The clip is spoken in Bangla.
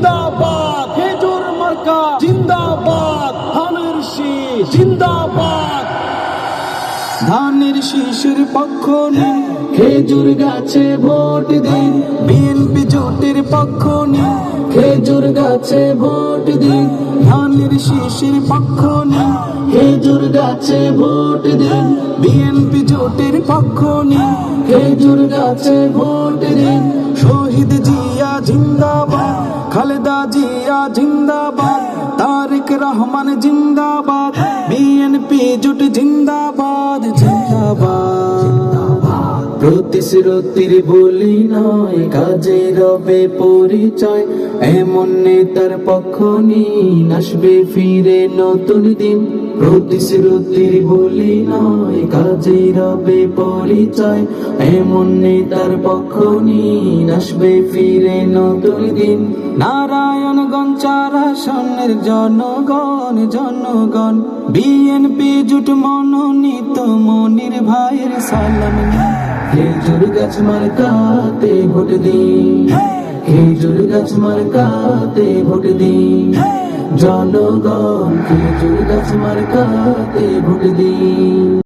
জিন্দাবাদ, খেজুর মার্কা জিন্দাবাদ, ধানের শীষ জিন্দাবাদ। ধানের শীষের পক্ষ নিন, খেজুর গাছে ভোট দিন। বিএনপি জোটের পক্ষ নিন, খেজুর গাছে ভোট দিন। ধানের শীষের পক্ষ নিন, খেজুর গাছে ভোট দিন। বিএনপি জোটের পক্ষ নিন, খেজুর গাছে ভোট দিন। শহীদ জিয়া জিন্দাবাদ, খালেদা জিয়া জিন্দাবাদ, তারেক রহমান জিন্দাবাদ, বিএনপি জোট জিন্দাবাদ জিন্দাবাদ। প্রতিশ্রুতির বলি নয়, কাজে রবে পরিচয়। এমন নেতার পক্ষ নিন, আসবে ফিরে নতুন দিন। প্রতিশ্রুতির বলি নয়, কাজে রবে পরিচয়। এমন নেতার পক্ষ নিন, আসবে ফিরে নতুন দিন। নারায়ণগঞ্জ 4 আসনের জনগণ জনগণ, বিএনপি জোট মনোনীত মনির ভাইয়ের সালাম নিন। খেজুর গাছ মার্কাতে ভোট দিন, খেজুর গাছ মার্কাতে ভোট দিন। জনগণ খেজুর গাছ মার্কাতে ভোট দিন।